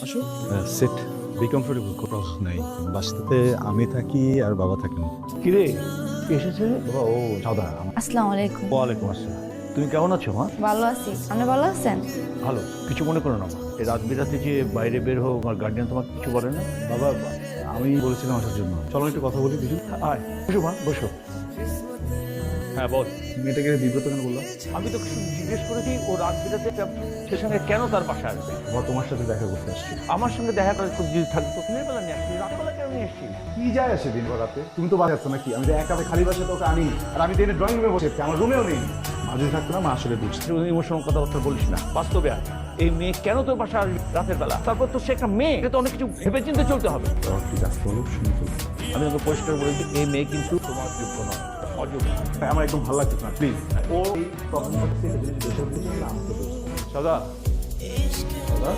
আসো। Set B comfortable, কোনো problem নাই। বাসাতে আমি থাকি আর বাবা থাকেন। কিরে কে এসেছে? বাবা ও সাদা। আসসালামু আলাইকুম। ওয়ালাইকুম আসসালাম। তুমি কেমন আছো মা? ভালো আছি, আপনি ভালো আছেন? ভালো। কিছু মনে করো না মা, এই রাত বিরাতে যে বাইরে বের হোক, আমার গার্ডিয়ান তোমাকে কিছু বলে না? বাবা আমি বলেছিলাম আসার জন্য, চলো একটু কথা বলি দুজন। আয় বসো মা, বসো। হ্যাঁ বল। মেয়েটাকে বিব্রত কেন বললাম? আমি তো শুধু জিজ্ঞেস করেছি ও রাত বিরাতে সে সঙ্গে কেন তার বাসায় আসবে। বাবা তোমার সাথে দেখা করতে আসছি। আমার সঙ্গে দেখা করে তো যদি থাকতো দিনের বেলা নিয়ে আসছি, রাতবেলা কেন নিয়ে এসছি? কি যায় আসে দিন রাতে? তুমি তো বাসায় আছো নাকি? আমি তো একা খালি বাসায় তোকে আনি, আর আমি তো ড্রয়িং রুমে বসে আছি, আমার রুমেও নেই। মা যদি থাকতো না, মা আসলে বুঝছে। ইমোশনাল কথাবার্তা বলিস না, বাস্তবে আয়। এই মেয়ে কেন তোর বাসা আসবে রাতের বেলা? তারপর তো সে একটা মেয়ে, এটা তো অনেক কিছু ভেবে চিন্তে চলতে হবে। কি কাজ করো শুনে তো। আমি তোকে পরিষ্কার বলেছি, এই মেয়ে কিন্তু তোমার যোগ্য নয়, অযোগ্য। আমার একদম ভালো লাগছে না, প্লিজ। ও এই প্রবলেম হচ্ছে, সাদা, সাদা,